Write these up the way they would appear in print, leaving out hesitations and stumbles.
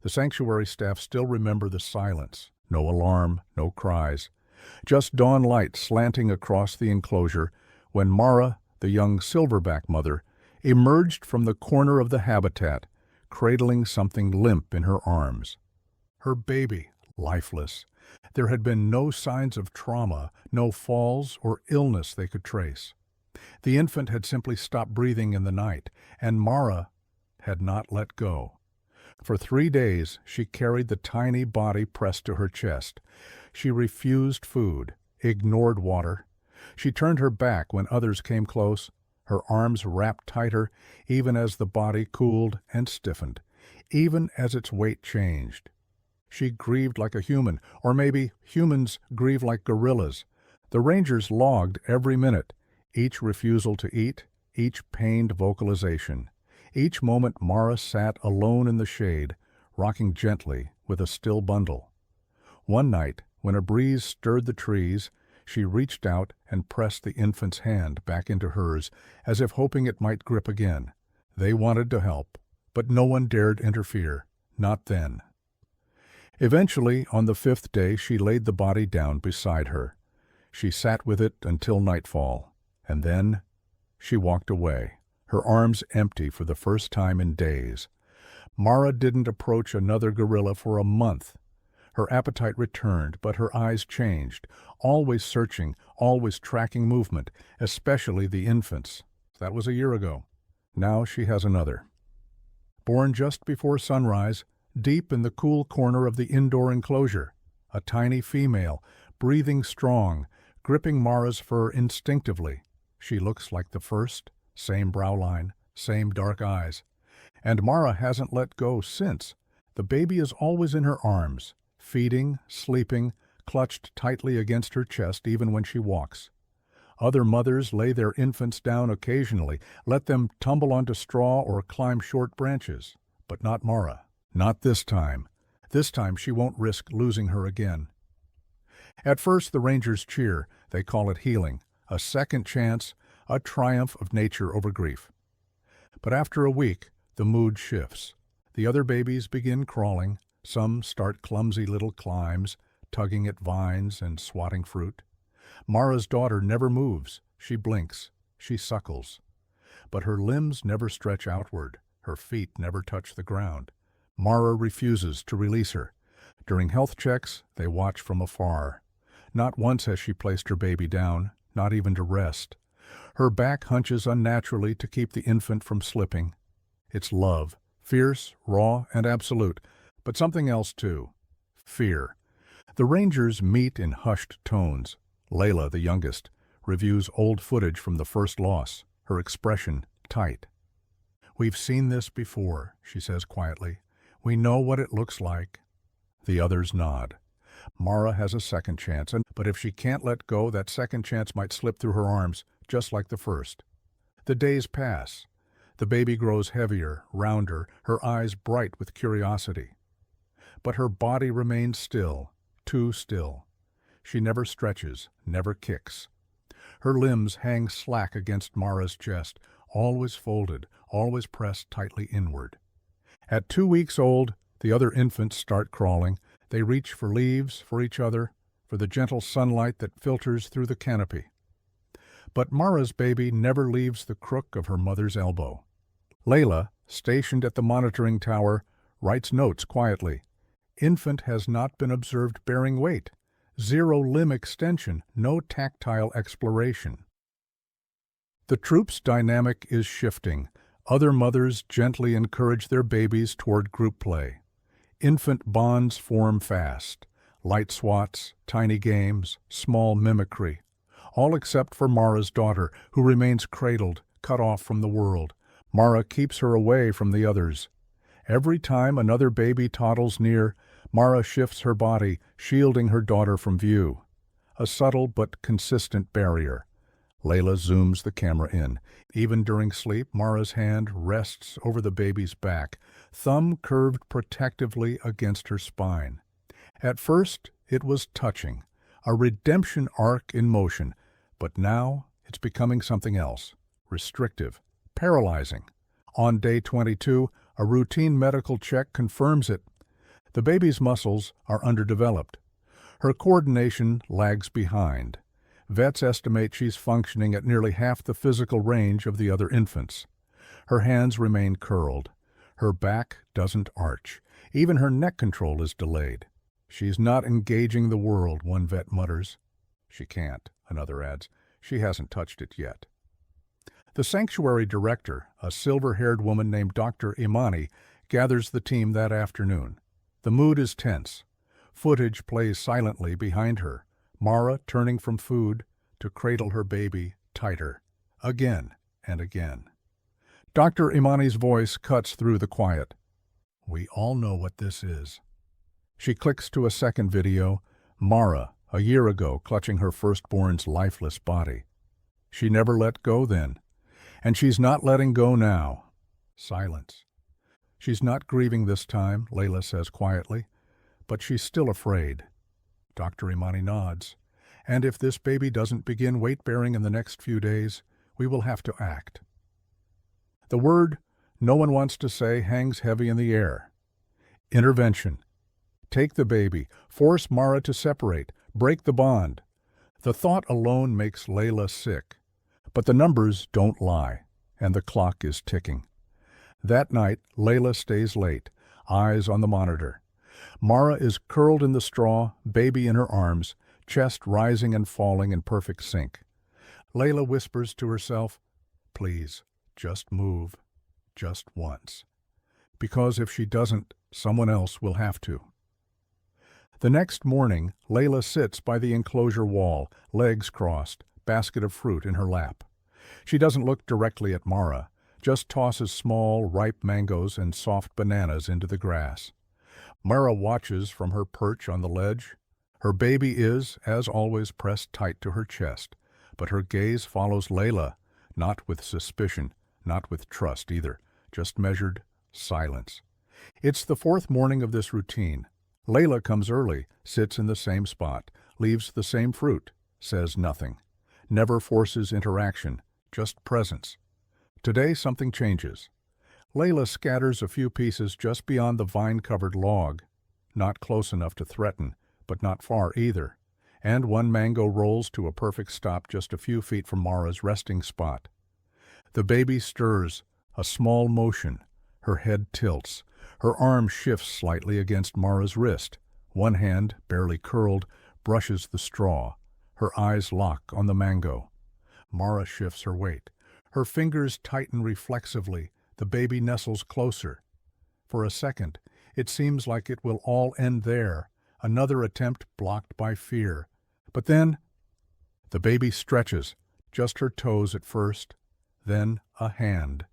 The sanctuary staff still remember the silence. No alarm, no cries. Just dawn light slanting across the enclosure when Mara, the young silverback mother, emerged from the corner of the habitat, cradling something limp in her arms. Her baby, lifeless. There had been no signs of trauma, no falls or illness they could trace. The infant had simply stopped breathing in the night, and Mara had not let go. For 3 days she carried the tiny body pressed to her chest. She refused food, ignored water. She turned her back when others came close, her arms wrapped tighter, even as the body cooled and stiffened, even as its weight changed. She grieved like a human, or maybe humans grieve like gorillas. The rangers logged every minute, each refusal to eat, each pained vocalization. Each moment Mara sat alone in the shade, rocking gently with a still bundle. One night, when a breeze stirred the trees, she reached out and pressed the infant's hand back into hers, as if hoping it might grip again. They wanted to help, but no one dared interfere, not then. Eventually, on the 5th day, she laid the body down beside her. She sat with it until nightfall, and then she walked away, her arms empty for the first time in days. Mara didn't approach another gorilla for a month. Her appetite returned, but her eyes changed, always searching, always tracking movement, especially the infant's. That was a year ago. Now she has another. Born just before sunrise, deep in the cool corner of the indoor enclosure, a tiny female, breathing strong, gripping Mara's fur instinctively. She looks like the first, same brow line, same dark eyes. And Mara hasn't let go since. The baby is always in her arms, feeding, sleeping, clutched tightly against her chest even when she walks. Other mothers lay their infants down occasionally, let them tumble onto straw or climb short branches. But not Mara. Not this time. This time she won't risk losing her again. At first the rangers cheer. They call it healing, a second chance, a triumph of nature over grief. But after a week, the mood shifts. The other babies begin crawling. Some start clumsy little climbs, tugging at vines and swatting fruit. Mara's daughter never moves. She blinks. She suckles. But her limbs never stretch outward. Her feet never touch the ground. Mara refuses to release her. During health checks, they watch from afar. Not once has she placed her baby down, not even to rest. Her back hunches unnaturally to keep the infant from slipping. It's love, fierce, raw, and absolute, but something else too. Fear. The rangers meet in hushed tones. Layla, the youngest, reviews old footage from the first loss, her expression tight. "We've seen this before," she says quietly. "We know what it looks like." The others nod. Mara has a second chance, but if she can't let go, that second chance might slip through her arms, just like the first. The days pass. The baby grows heavier, rounder, her eyes bright with curiosity. But her body remains still, too still. She never stretches, never kicks. Her limbs hang slack against Mara's chest, always folded, always pressed tightly inward. At 2 weeks old, the other infants start crawling. They reach for leaves, for each other, for the gentle sunlight that filters through the canopy. But Mara's baby never leaves the crook of her mother's elbow. Layla, stationed at the monitoring tower, writes notes quietly. Infant has not been observed bearing weight. 0 limb extension, no tactile exploration. The troop's dynamic is shifting. Other mothers gently encourage their babies toward group play. Infant bonds form fast. Light swats, tiny games, small mimicry. All except for Mara's daughter, who remains cradled, cut off from the world. Mara keeps her away from the others. Every time another baby toddles near, Mara shifts her body, shielding her daughter from view. A subtle but consistent barrier. Layla zooms the camera in. Even during sleep, Mara's hand rests over the baby's back, thumb curved protectively against her spine. At first, it was touching, a redemption arc in motion, but now it's becoming something else, restrictive, paralyzing. On day 22, a routine medical check confirms it. The baby's muscles are underdeveloped. Her coordination lags behind. Vets estimate she's functioning at nearly half the physical range of the other infants. Her hands remain curled. Her back doesn't arch. Even her neck control is delayed. She's not engaging the world, one vet mutters. She can't, another adds. She hasn't touched it yet. The sanctuary director, a silver-haired woman named Dr. Imani, gathers the team that afternoon. The mood is tense. Footage plays silently behind her, Mara turning from food to cradle her baby tighter, again and again. Dr. Imani's voice cuts through the quiet. We all know what this is. She clicks to a second video, Mara, a year ago, clutching her firstborn's lifeless body. She never let go then, and she's not letting go now. Silence. She's not grieving this time, Layla says quietly, but she's still afraid. Dr. Imani nods. And if this baby doesn't begin weight-bearing in the next few days, we will have to act. The word no one wants to say hangs heavy in the air. Intervention. Take the baby, force Mara to separate, break the bond. The thought alone makes Layla sick. But the numbers don't lie, and the clock is ticking. That night, Layla stays late, eyes on the monitor. Mara is curled in the straw, baby in her arms, chest rising and falling in perfect sync. Layla whispers to herself, please, just move, just once. Because if she doesn't, someone else will have to. The next morning, Layla sits by the enclosure wall, legs crossed, basket of fruit in her lap. She doesn't look directly at Mara, just tosses small, ripe mangoes and soft bananas into the grass. Mara watches from her perch on the ledge. Her baby is, as always, pressed tight to her chest, but her gaze follows Layla, not with suspicion, not with trust either, just measured silence. It's the fourth morning of this routine. Layla comes early, sits in the same spot, leaves the same fruit, says nothing, never forces interaction, just presence. Today something changes. Layla scatters a few pieces just beyond the vine-covered log, not close enough to threaten, but not far either, and one mango rolls to a perfect stop just a few feet from Mara's resting spot. The baby stirs, a small motion. Her head tilts. Her arm shifts slightly against Mara's wrist. One hand, barely curled, brushes the straw. Her eyes lock on the mango. Mara shifts her weight. Her fingers tighten reflexively. The baby nestles closer. For a second, it seems like it will all end there, another attempt blocked by fear. But then, the baby stretches, just her toes at first, then a hand.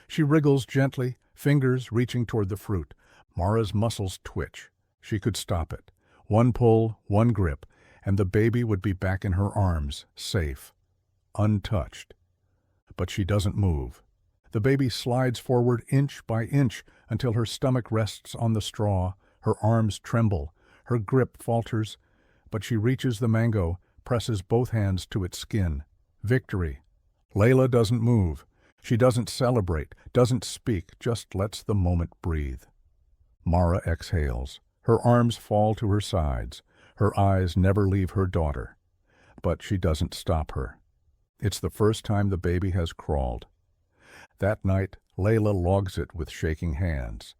She wriggles gently, fingers reaching toward the fruit. Mara's muscles twitch. She could stop it. One pull, one grip, and the baby would be back in her arms, safe, untouched. But she doesn't move. The baby slides forward inch by inch until her stomach rests on the straw. Her arms tremble. Her grip falters, but she reaches the mango, presses both hands to its skin. Victory. Layla doesn't move. She doesn't celebrate, doesn't speak, just lets the moment breathe. Mara exhales. Her arms fall to her sides. Her eyes never leave her daughter. But she doesn't stop her. It's the first time the baby has crawled. That night, Layla logs it with shaking hands.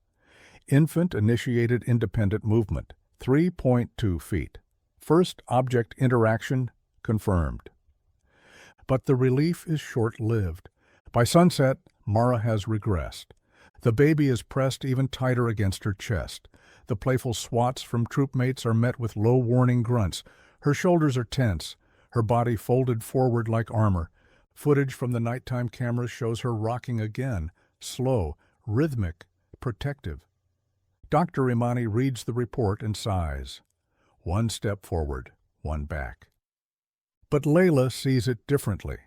Infant-initiated independent movement, 3.2 feet. First object interaction confirmed. But the relief is short-lived. By sunset, Mara has regressed. The baby is pressed even tighter against her chest. The playful swats from troopmates are met with low warning grunts. Her shoulders are tense, her body folded forward like armor. Footage from the nighttime cameras shows her rocking again, slow, rhythmic, protective. Dr. Imani reads the report and sighs. One step forward, one back. But Layla sees it differently.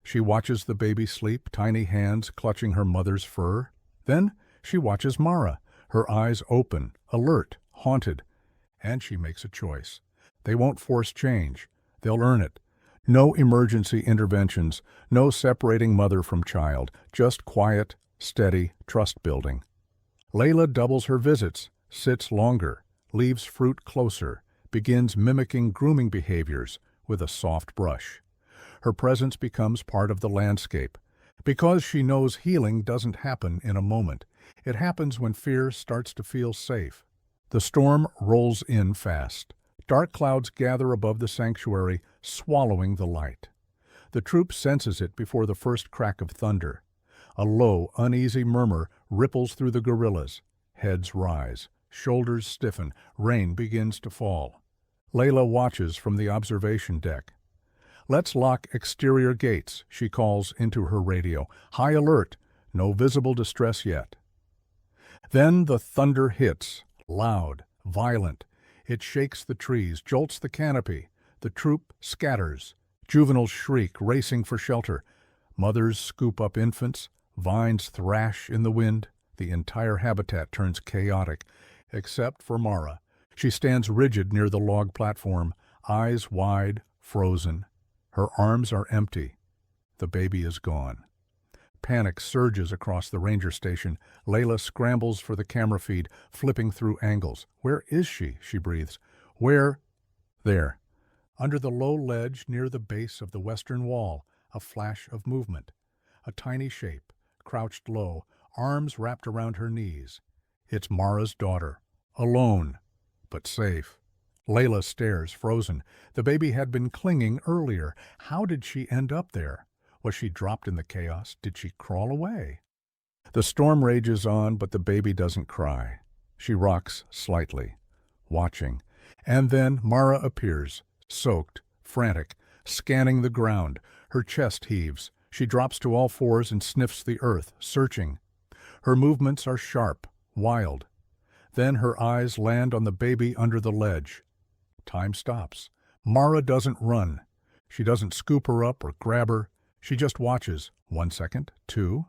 She watches the baby sleep, tiny hands clutching her mother's fur. Then she watches Mara, her eyes open, alert, haunted. And she makes a choice. They won't force change. They'll earn it. No emergency interventions, no separating mother from child, just quiet, steady trust building. Layla doubles her visits, sits longer, leaves fruit closer, begins mimicking grooming behaviors with a soft brush. Her presence becomes part of the landscape, because she knows healing doesn't happen in a moment. It happens when fear starts to feel safe. The storm rolls in fast. Dark clouds gather above the sanctuary, swallowing the light. The troop senses it before the first crack of thunder. A low, uneasy murmur ripples through the guerrillas. Heads rise, shoulders stiffen, rain begins to fall. Layla watches from the observation deck. "Let's lock exterior gates," she calls into her radio. "High alert, no visible distress yet." Then the thunder hits, loud, violent. It shakes the trees, jolts the canopy. The troop scatters. Juveniles shriek, racing for shelter. Mothers scoop up infants. Vines thrash in the wind. The entire habitat turns chaotic, except for Mara. She stands rigid near the log platform, eyes wide, frozen. Her arms are empty. The baby is gone. Panic surges across the ranger station. Layla scrambles for the camera feed, flipping through angles. "Where is she?" she breathes. "Where?" There. Under the low ledge near the base of the western wall, a flash of movement. A tiny shape, crouched low, arms wrapped around her knees. It's Mara's daughter. Alone, but safe. Layla stares, frozen. The baby had been clinging earlier. How did she end up there? Was she dropped in the chaos? Did she crawl away? The storm rages on, but the baby doesn't cry. She rocks slightly, watching. And then Mara appears, soaked, frantic, scanning the ground. Her chest heaves. She drops to all fours and sniffs the earth, searching. Her movements are sharp, wild. Then her eyes land on the baby under the ledge. Time stops. Mara doesn't run. She doesn't scoop her up or grab her. She just watches. 1 second, 2.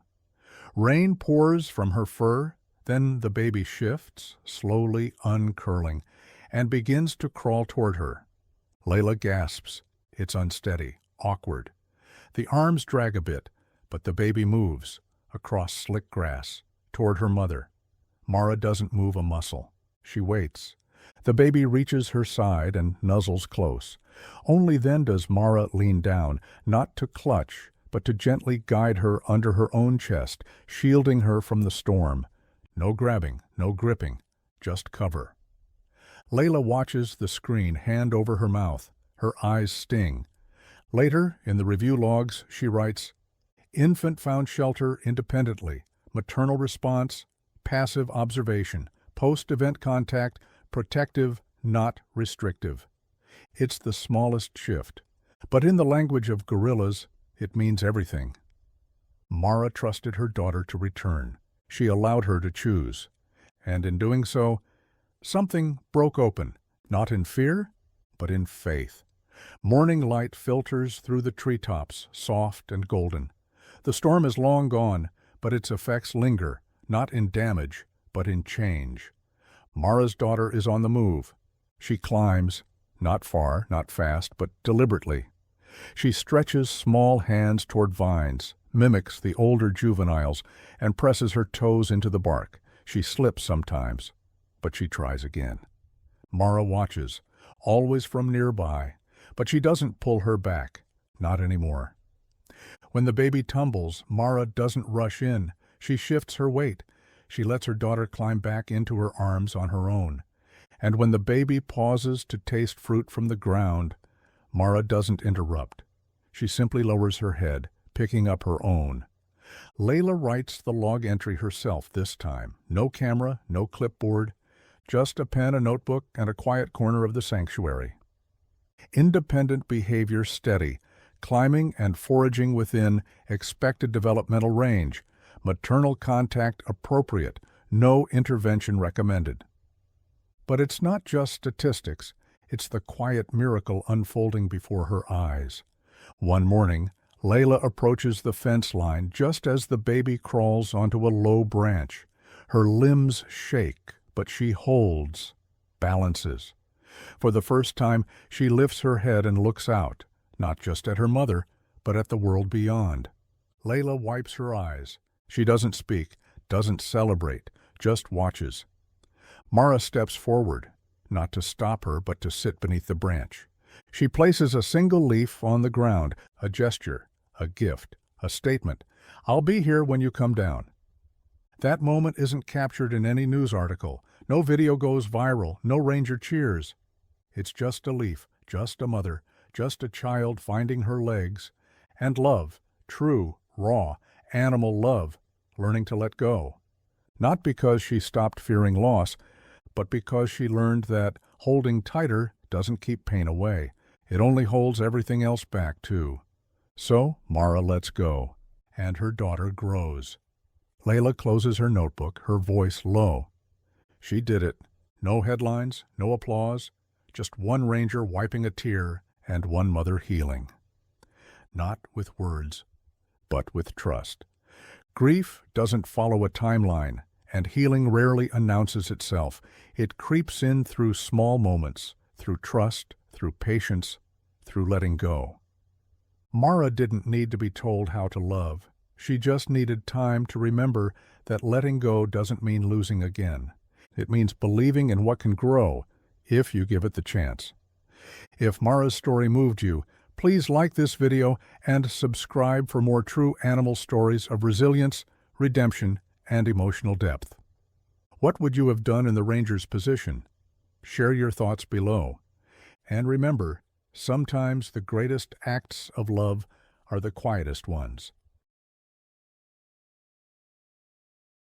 Rain pours from her fur. Then the baby shifts, slowly uncurling, and begins to crawl toward her. Layla gasps. It's unsteady, awkward. The arms drag a bit, but the baby moves, across slick grass, toward her mother. Mara doesn't move a muscle. She waits. The baby reaches her side and nuzzles close. Only then does Mara lean down, not to clutch, but to gently guide her under her own chest, shielding her from the storm. No grabbing, no gripping, just cover. Layla watches the screen, hand over her mouth. Her eyes sting. Later, in the review logs, she writes, "Infant found shelter independently. Maternal response, passive observation. Post-event contact, protective, not restrictive." It's the smallest shift, but in the language of gorillas, it means everything. Mara trusted her daughter to return. She allowed her to choose. And in doing so, something broke open, not in fear, but in faith. Morning light filters through the treetops, soft and golden. The storm is long gone, but its effects linger, not in damage, but in change. Mara's daughter is on the move. She climbs, not far, not fast, but deliberately. She stretches small hands toward vines, mimics the older juveniles, and presses her toes into the bark. She slips sometimes, but she tries again. Mara watches, always from nearby, but she doesn't pull her back, not anymore. When the baby tumbles, Mara doesn't rush in. She shifts her weight. She lets her daughter climb back into her arms on her own. And when the baby pauses to taste fruit from the ground, Mara doesn't interrupt. She simply lowers her head, picking up her own. Layla writes the log entry herself this time. No camera, no clipboard, just a pen, a notebook, and a quiet corner of the sanctuary. Independent behavior steady, climbing and foraging within expected developmental range, maternal contact appropriate, no intervention recommended. But it's not just statistics, it's the quiet miracle unfolding before her eyes. One morning, Layla approaches the fence line just as the baby crawls onto a low branch. Her limbs shake, but she holds, balances. For the first time, she lifts her head and looks out, not just at her mother, but at the world beyond. Layla wipes her eyes. She doesn't speak, doesn't celebrate, just watches. Mara steps forward, not to stop her but to sit beneath the branch. She places a single leaf on the ground, a gesture, a gift, a statement. "I'll be here when you come down." That moment isn't captured in any news article. No video goes viral, no ranger cheers. It's just a leaf, just a mother, just a child finding her legs. And love, true, raw, animal love, learning to let go. Not because she stopped fearing loss, but because she learned that holding tighter doesn't keep pain away. It only holds everything else back, too. So Mara lets go, and her daughter grows. Layla closes her notebook, her voice low. She did it. No headlines, no applause, just one ranger wiping a tear and one mother healing. Not with words, but with trust. Grief doesn't follow a timeline, and healing rarely announces itself. It creeps in through small moments, through trust, through patience, through letting go. Mara didn't need to be told how to love. She just needed time to remember that letting go doesn't mean losing again. It means believing in what can grow, if you give it the chance. If Mara's story moved you, please like this video and subscribe for more true animal stories of resilience, redemption, and emotional depth. What would you have done in the ranger's position? Share your thoughts below. And remember, sometimes the greatest acts of love are the quietest ones.